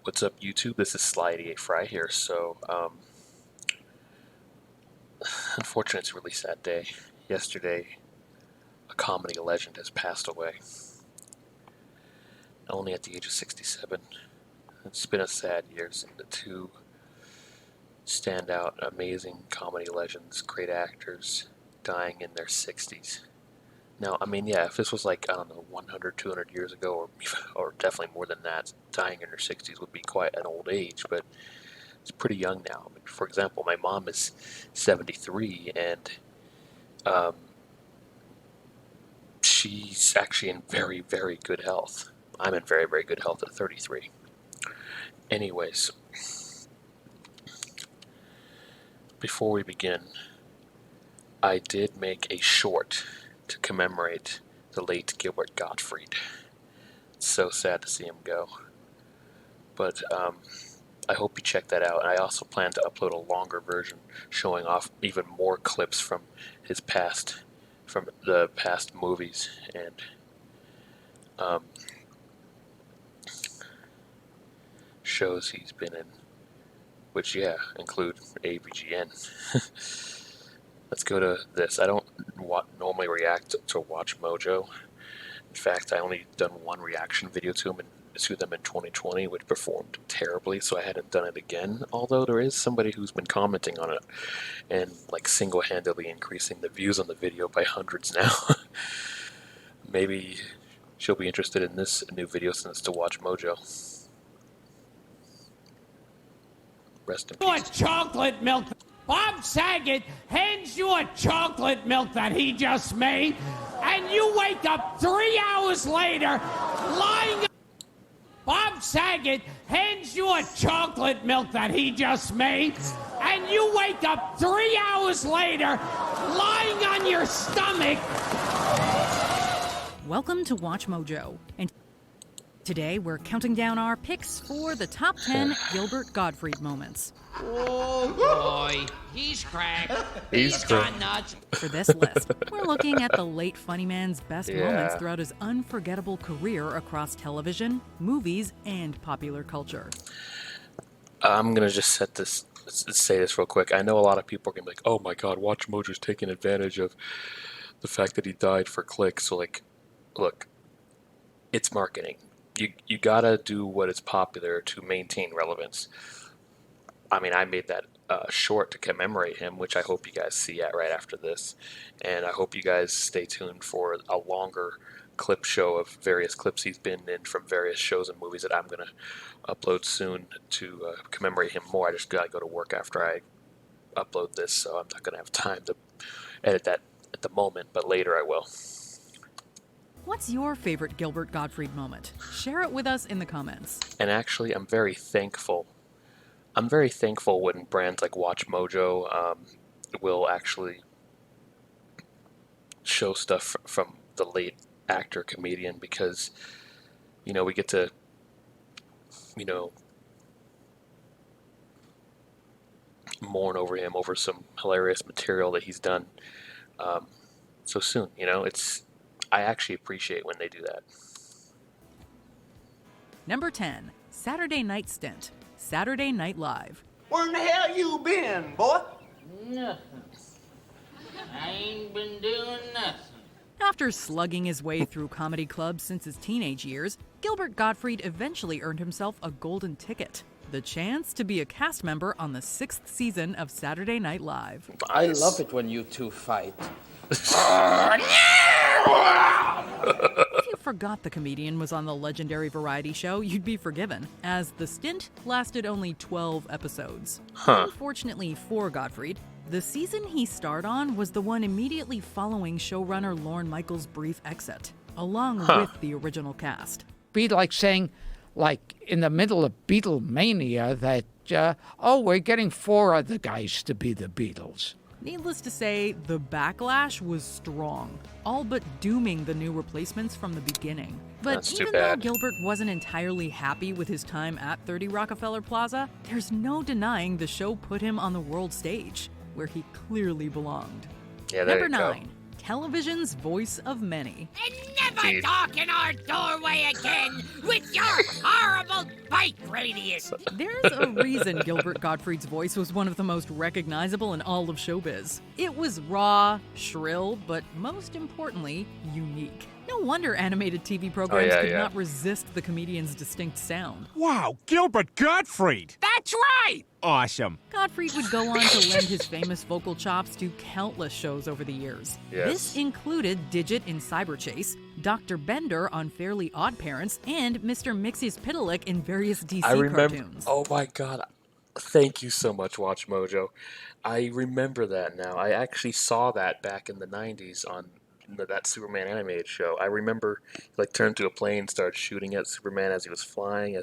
What's up, YouTube? This is Sly88 Fry here. So, unfortunately, it's a really sad day. Yesterday, a comedy legend has passed away, only at the age of 67. It's been a sad year. The two standout, amazing comedy legends, great actors, dying in their 60s. Now, I mean, yeah, if this was like, I don't know, 100, 200 years ago, or definitely more than that, dying in her 60s would be quite an old age, but it's pretty young now. I mean, for example, my mom is 73, and she's actually in very, very good health. I'm in very, very good health at 33. Anyways, before we begin, I did make a short to commemorate the late Gilbert Gottfried. It's so sad to see him go. But I hope you check that out. And I also plan to upload a longer version showing off even more clips from his past, from the past movies and shows he's been in, which, yeah, include AVGN. Let's go to this. I don't normally react to WatchMojo. In fact, I only done one reaction video to them in 2020, which performed terribly, so I hadn't done it again. Although there is somebody who's been commenting on it and like single-handedly increasing the views on the video by hundreds now. Maybe she'll be interested in this new video since it's to WatchMojo. Rest in peace. Chocolate milk. Bob Saget hands you a chocolate milk that he just made, and you wake up 3 hours later lying. Bob Saget hands you a chocolate milk that he just made, and you wake up 3 hours later lying on your stomach. Welcome to WatchMojo, and today we're counting down our picks for the top 10 Gilbert Gottfried moments. Oh boy, he's cracked. He's gone nuts. For this list, we're looking at the late funny man's best moments throughout his unforgettable career across television, movies, and popular culture. I'm gonna just say this real quick. I know a lot of people are gonna be like, "Oh my God, WatchMojo's taking advantage of the fact that he died for clicks." So, like, look, it's marketing. You gotta do what is popular to maintain relevance. I mean, I made that short to commemorate him, which I hope you guys see right after this. And I hope you guys stay tuned for a longer clip show of various clips he's been in from various shows and movies that I'm going to upload soon to commemorate him more. I just got to go to work after I upload this, so I'm not going to have time to edit that at the moment, but later I will. What's your favorite Gilbert Gottfried moment? Share it with us in the comments. And actually, I'm very thankful when brands like WatchMojo will actually show stuff from the late actor comedian, because we get to mourn over him, over some hilarious material that he's done so soon. I actually appreciate when they do that. Number 10, Saturday Night Stint, Saturday Night Live. Where in the hell you been, boy? Nothing. I ain't been doing nothing. After slugging his way through comedy clubs since his teenage years, Gilbert Gottfried eventually earned himself a golden ticket, the chance to be a cast member on the 6th season of Saturday Night Live. I love it when you two fight. If you forgot the comedian was on the legendary variety show, you'd be forgiven, as the stint lasted only 12 episodes. Unfortunately for Gottfried, the season he starred on was the one immediately following showrunner Lorne Michaels' brief exit, along with the original cast. Be like saying, like in the middle of Beatlemania, that, we're getting 4 other guys to be the Beatles. Needless to say, the backlash was strong, all but dooming the new replacements from the beginning. But even though Gilbert wasn't entirely happy with his time at 30 Rockefeller Plaza, there's no denying the show put him on the world stage, where he clearly belonged. Yeah, there Number you 9, television's voice of many. And never talk in our doorway again with your horrible bike radius. There's a reason Gilbert Gottfried's voice was one of the most recognizable in all of showbiz. It was raw, shrill, but most importantly, unique. No wonder animated TV programs could not resist the comedian's distinct sound. Wow, Gilbert Gottfried! That's right! Awesome. Gottfried would go on to lend his famous vocal chops to countless shows over the years. Yes. This included Digit in Cyberchase, Dr. Bender on Fairly Odd Parents, and Mr. Mixie-Pitalik in various DC cartoons. Oh my god. Thank you so much, WatchMojo. I remember that now. I actually saw that back in the 90s on that Superman animated show. I remember he like turned to a plane and started shooting at Superman as he was flying.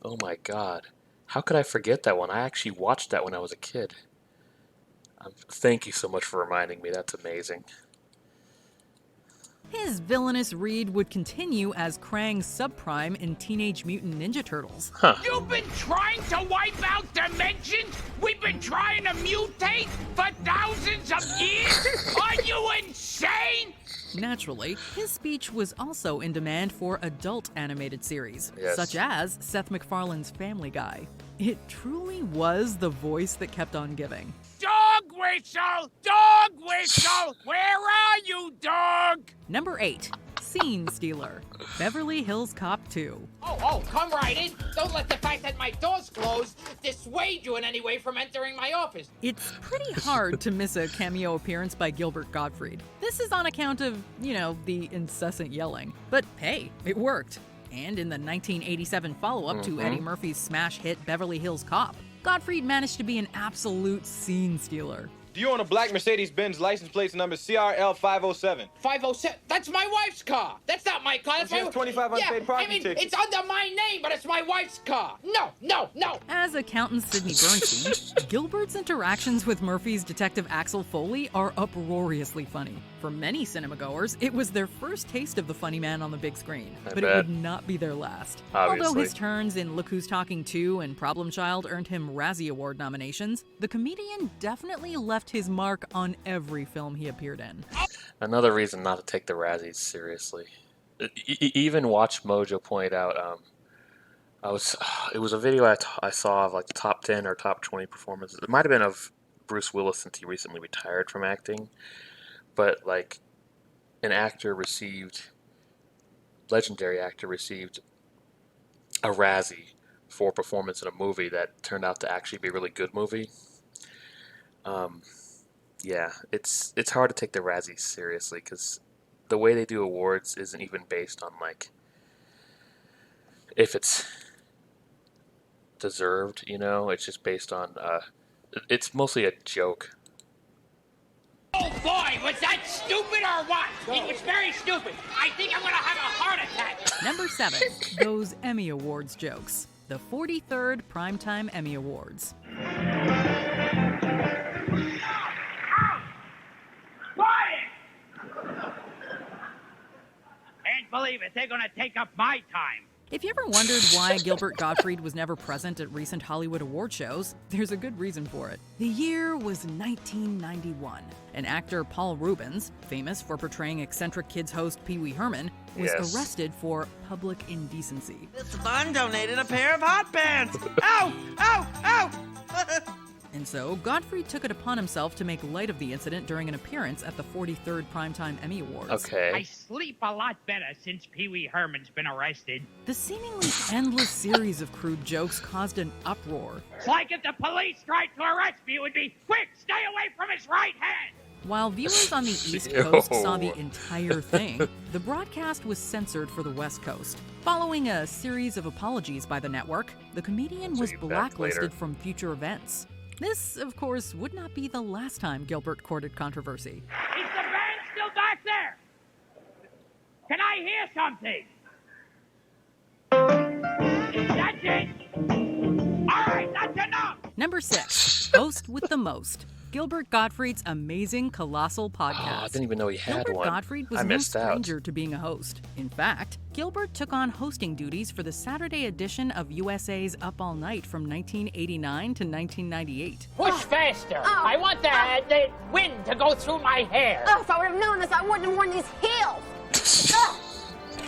Oh my god. How could I forget that one? I actually watched that when I was a kid. Thank you so much for reminding me. That's amazing. His villainous read would continue as Krang Subprime in Teenage Mutant Ninja Turtles. You've been trying to wipe out dimensions? We've been trying to mutate for thousands of years? Are you insane? Naturally, his speech was also in demand for adult animated series, Yes. such as Seth MacFarlane's Family Guy. It truly was the voice that kept on giving. Dog whistle! Dog whistle! Where are you, dog? Number 8. Scene Stealer. Beverly Hills Cop 2. Oh, come right in. Don't let the fact that my door's closed dissuade you in any way from entering my office. It's pretty hard to miss a cameo appearance by Gilbert Gottfried. This is on account of, the incessant yelling. But hey, it worked. And in the 1987 follow-up to Eddie Murphy's smash hit Beverly Hills Cop, Gottfried managed to be an absolute scene stealer. Do you own a black Mercedes-Benz license plate number CRL 507? 507. That's my wife's car. That's not my car. That's She has 25 unpaid parking tickets. It's under my name, but it's my wife's car. No. As accountant Sidney Bernstein, Gilbert's interactions with Murphy's detective Axel Foley are uproariously funny. For many cinemagoers, it was their first taste of the funny man on the big screen, but it would not be their last. Obviously. Although his turns in Look Who's Talking 2 and Problem Child earned him Razzie Award nominations, the comedian definitely left his mark on every film he appeared in. Another reason not to take the Razzies seriously. Even WatchMojo pointed out, it was a video I saw of like the top 10 or top 20 performances. It might have been of Bruce Willis since he recently retired from acting, but like legendary actor received a Razzie for performance in a movie that turned out to actually be a really good movie. Yeah, it's hard to take the Razzies seriously because the way they do awards isn't even based on like if it's deserved, it's just based on it's mostly a joke. Oh boy, was that stupid or what? It was very stupid. I think I'm gonna have a heart attack. Number 7. Those Emmy Awards jokes. The 43rd Primetime Emmy Awards. Can't believe it. They're gonna take up my time. If you ever wondered why Gilbert Gottfried was never present at recent Hollywood award shows, there's a good reason for it. The year was 1991, and actor Paul Rubens, famous for portraying eccentric kids host Pee Wee Herman, was arrested for public indecency. Mr. Bond donated a pair of hot pants. Ow! Ow! Ow! And so, Gottfried took it upon himself to make light of the incident during an appearance at the 43rd Primetime Emmy Awards. Okay. I sleep a lot better since Pee Wee Herman's been arrested. The seemingly endless series of crude jokes caused an uproar. It's like if the police tried to arrest me, it would be, quick, stay away from his right hand! While viewers on the East Coast saw the entire thing, the broadcast was censored for the West Coast. Following a series of apologies by the network, the comedian was blacklisted from future events. This, of course, would not be the last time Gilbert courted controversy. Is the band still back there? Can I hear something? That's it! All right, that's enough! Number 6. Host with the most. Gilbert Gottfried's amazing Colossal podcast. Oh, I didn't even know he had Gilbert one. Gottfried was no stranger to being a host. In fact, Gilbert took on hosting duties for the Saturday edition of USA's Up All Night from 1989 to 1998. Push faster. I want the wind to go through my hair. Oh, if I would have known this, I wouldn't have worn these heels.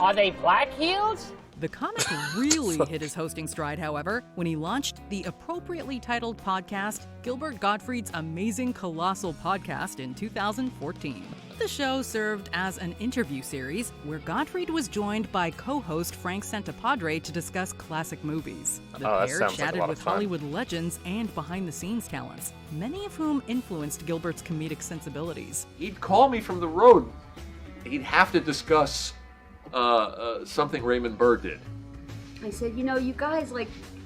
Are they black heels? The comic really hit his hosting stride, however, when he launched the appropriately titled podcast, Gilbert Gottfried's Amazing Colossal Podcast, in 2014. The show served as an interview series where Gottfried was joined by co-host Frank Santapadre to discuss classic movies. The pair chatted with Hollywood legends and behind-the-scenes talents, many of whom influenced Gilbert's comedic sensibilities. He'd call me from the road. He'd have to discuss something Raymond Burr did. I said, you guys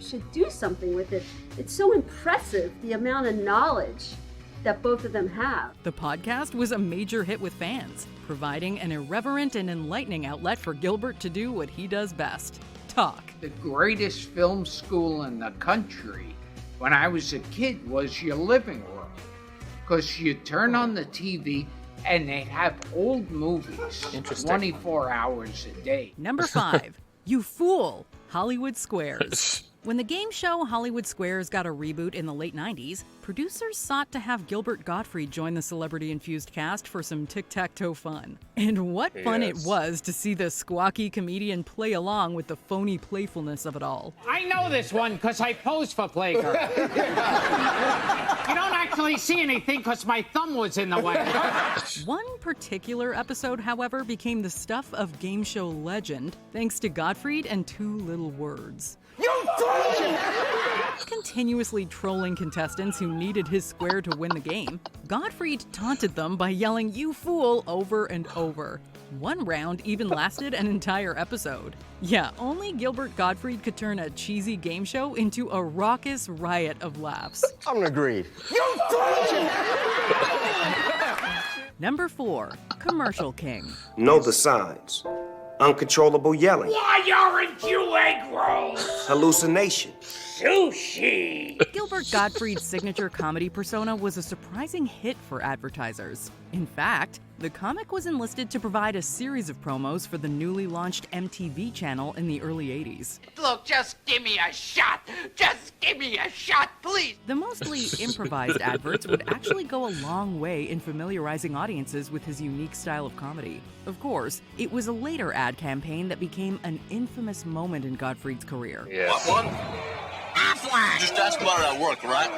should do something with it. It's so impressive, the amount of knowledge that both of them have. The podcast was a major hit with fans, providing an irreverent and enlightening outlet for Gilbert to do what he does best: talk. The greatest film school in the country when I was a kid was your living room. Because you turn on the TV and they'd have old movies 24 hours a day. Number 5, You Fool, Hollywood Squares. When the game show Hollywood Squares got a reboot in the late 90s, producers sought to have Gilbert Gottfried join the celebrity-infused cast for some tic-tac-toe fun. And what fun it was to see the squawky comedian play along with the phony playfulness of it all. I know this one because I posed for Playgirl. You don't actually see anything because my thumb was in the way. One particular episode, however, became the stuff of game show legend thanks to Gottfried and 2 little words. You fool! Continuously trolling contestants who needed his square to win the game, Gottfried taunted them by yelling "you fool" over and over. One round even lasted an entire episode. Yeah, only Gilbert Gottfried could turn a cheesy game show into a raucous riot of laughs. I'm agreed. You fool! Number 4, Commercial King. Know the signs. Uncontrollable yelling. Why aren't you egg rolls? Hallucination. Sushi! Gilbert Gottfried's signature comedy persona was a surprising hit for advertisers. In fact, the comic was enlisted to provide a series of promos for the newly launched MTV channel in the early 80s. Look, just give me a shot. Just give me a shot, please. The mostly improvised adverts would actually go a long way in familiarizing audiences with his unique style of comedy. Of course, it was a later ad campaign that became an infamous moment in Gottfried's career. What one? Just ask about it at work, right?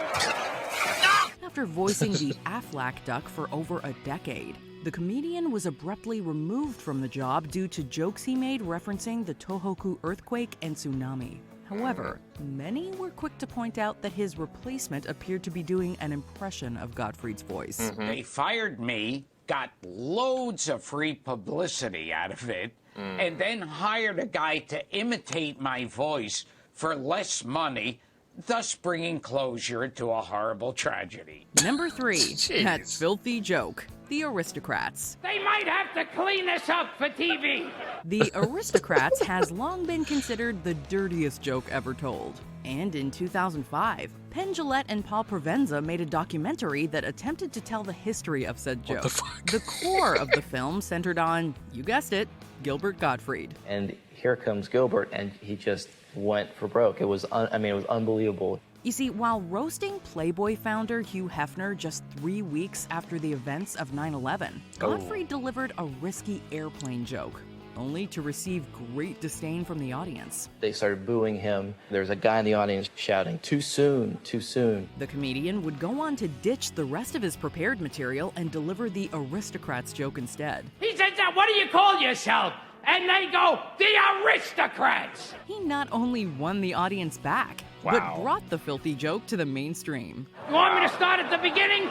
After voicing the Aflac duck for over a decade, the comedian was abruptly removed from the job due to jokes he made referencing the Tohoku earthquake and tsunami. However, many were quick to point out that his replacement appeared to be doing an impression of Gottfried's voice. They fired me, got loads of free publicity out of it, and then hired a guy to imitate my voice for less money, thus bringing closure to a horrible tragedy. Number 3, that filthy joke, The Aristocrats. They might have to clean this up for TV. The Aristocrats has long been considered the dirtiest joke ever told. And in 2005, Penn Jillette and Paul Provenza made a documentary that attempted to tell the history of said joke. The core of the film centered on, you guessed it, Gilbert Gottfried. And here comes Gilbert, and he just went for broke. It was, it was unbelievable. You see, while roasting Playboy founder Hugh Hefner just 3 weeks after the events of 9/11, Gottfried delivered a risky airplane joke, only to receive great disdain from the audience. They started booing him. There's a guy in the audience shouting, "Too soon, too soon." The comedian would go on to ditch the rest of his prepared material and deliver the Aristocrats joke instead. He says, what do you call yourself? And they go, the Aristocrats! He not only won the audience back, but brought the filthy joke to the mainstream. You want me to start at the beginning?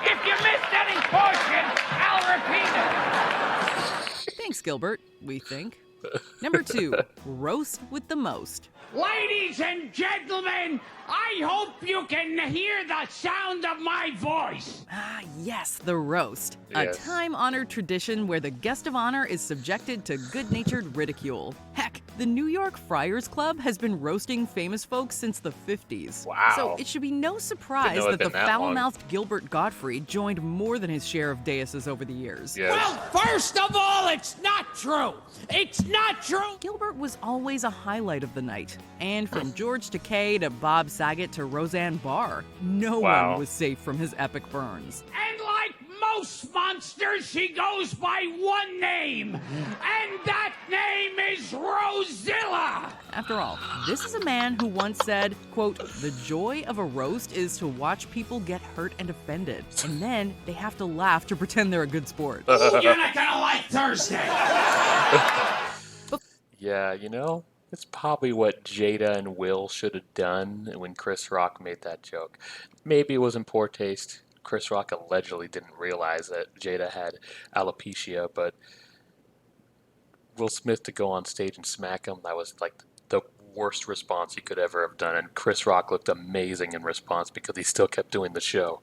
If you missed any portion, I'll repeat it. Thanks, Gilbert, we think. Number 2, Roast with the Most. Ladies and gentlemen, I hope you can hear the sound of my voice. Ah, yes, the roast. Yes. A time-honored tradition where the guest of honor is subjected to good-natured ridicule. Heck, the New York Friars Club has been roasting famous folks since the 50s. Wow. So it should be no surprise Didn't know it'd that the been that long. foul-mouthed Gilbert Gottfried joined more than his share of daises over the years. Yes. Well, first of all, it's not true. It's not true. Gilbert was always a highlight of the night. And from George Takei to Bob Saget to Roseanne Barr, no one was safe from his epic burns. And like most monsters, she goes by one name, and that name is Rosilla. After all, this is a man who once said, quote, "The joy of a roast is to watch people get hurt and offended, and then they have to laugh to pretend they're a good sport." Ooh, you're not gonna like Thursday. Yeah, you know, it's probably what Jada and Will should have done when Chris Rock made that joke. Maybe it was in poor taste. Chris Rock allegedly didn't realize that Jada had alopecia, but Will Smith to go on stage and smack him, that was like the worst response he could ever have done. And Chris Rock looked amazing in response because he still kept doing the show.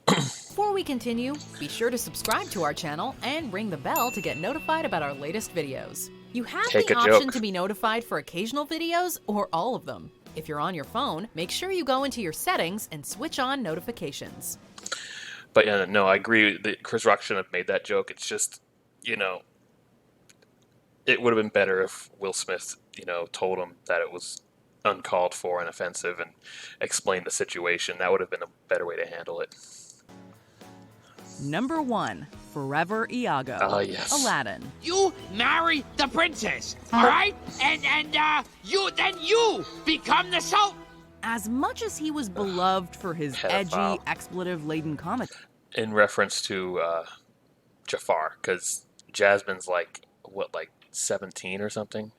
Before we continue, be sure to subscribe to our channel and ring the bell to get notified about our latest videos. You have Take the a option joke. to be notified for occasional videos or all of them. If you're on your phone, make sure you go into your settings and switch on notifications. But yeah, no, I agree that Chris Rock shouldn't have made that joke. It's just, you know, it would have been better if Will Smith, you know, told him that it was uncalled for and offensive and explained the situation. That would have been a better way to handle it. Number 1, Forever Iago. Ah, yes. Aladdin. You marry the princess, all right? And you become the sultan. As much as he was beloved for his Pedophile. edgy, expletive-laden comedy, In reference to Jafar, because Jasmine's like, what, like 17 or something?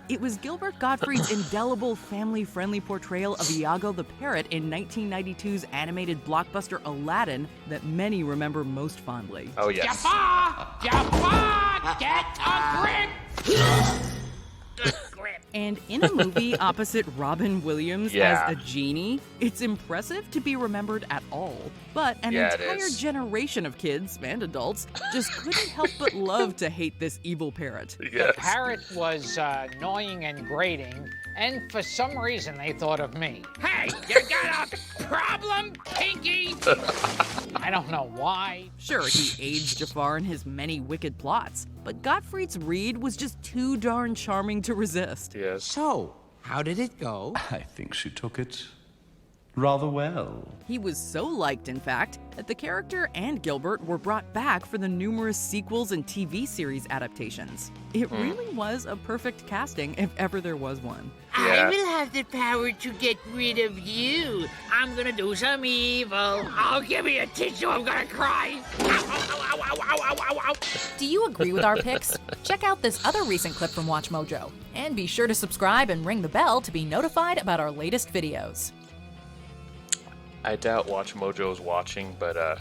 it was Gilbert Gottfried's indelible family-friendly portrayal of Iago the Parrot in 1992's animated blockbuster Aladdin that many remember most fondly. Oh, yes. Jafar, get a grip. And in a movie opposite Robin Williams Yeah. as a genie, it's impressive to be remembered at all. But an Yeah, it entire is. generation of kids and adults just couldn't help but love to hate this evil parrot. Yes. The parrot was annoying and grating, and for some reason they thought of me. Hey, you got a problem, Pinky? I don't know why. Sure, he aids Jafar in his many wicked plots, but Gottfried's Reed was just too darn charming to resist. Yes. So, how did it go? I think she took it rather well. He was so liked, in fact, that the character and Gilbert were brought back for the numerous sequels and TV series adaptations. It really was a perfect casting if ever there was one. I will have the power to get rid of you. I'm gonna do some evil. Oh, give me a tissue. I'm gonna cry. Ow, ow, ow, ow, ow, ow, ow, ow. Do you agree with our picks? Check out this other recent clip from WatchMojo. And be sure to subscribe and ring the bell to be notified about our latest videos. I doubt WatchMojo is watching, but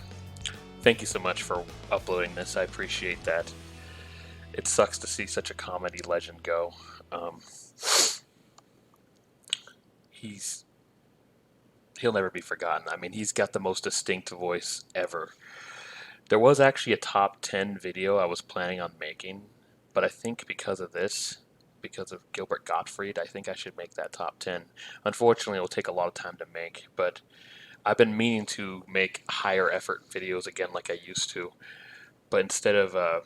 thank you so much for uploading this. I appreciate that. It sucks to see such a comedy legend go. He'll never be forgotten. I mean, he's got the most distinct voice ever. There was actually a top 10 video I was planning on making, but I think because of this, because of Gilbert Gottfried, I think I should make that top 10. Unfortunately, it'll take a lot of time to make, but I've been meaning to make higher effort videos again like I used to, but instead of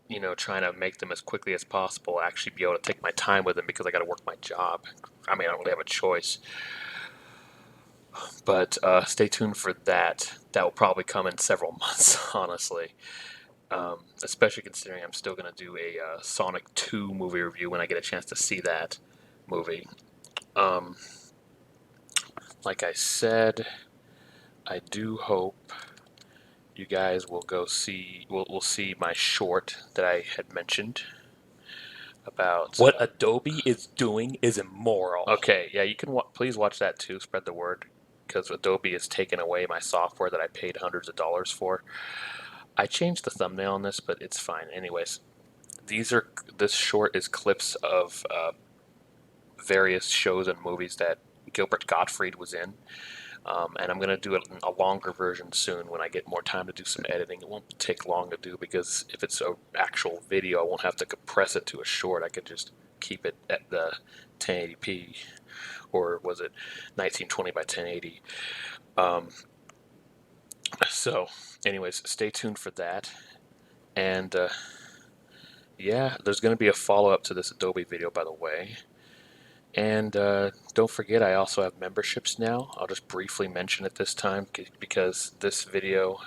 you know, trying to make them as quickly as possible, actually be able to take my time with them because I got to work my job. I mean, I don't really have a choice. But stay tuned for that. That will probably come in several months, honestly. Especially considering I'm still going to do a Sonic 2 movie review when I get a chance to see that movie. Like I said, I do hope you guys will go see, will see my short that I had mentioned about what Adobe is doing is immoral. Okay, yeah, you can please watch that too. Spread the word, because Adobe has taken away my software that I paid hundreds of dollars for. I changed the thumbnail on this, but it's fine. Anyways, this short is clips of various shows and movies that Gilbert Gottfried was in. And I'm going to do a longer version soon when I get more time to do some editing. It won't take long to do because if it's an actual video, I won't have to compress it to a short. I could just keep it at the 1080p, or was it 1920 by 1080? So, anyways, stay tuned for that. And yeah, there's going to be a follow-up to this Adobe video, by the way. And don't forget, I also have memberships now. I'll just briefly mention it this time because this video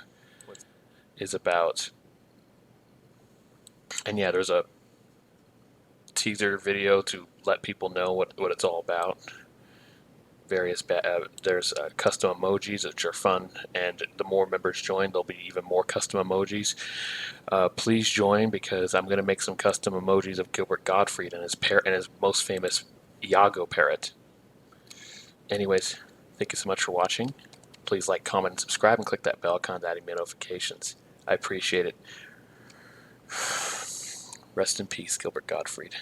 is about... And yeah, there's a teaser video to let people know what it's all about. There's custom emojis, which are fun, and the more members join, there'll be even more custom emojis. Please join, because I'm going to make some custom emojis of Gilbert Gottfried and his most famous Iago parrot. Anyways, thank you so much for watching. Please like, comment, and subscribe, and click that bell icon to add me notifications. I appreciate it. Rest in peace, Gilbert Gottfried.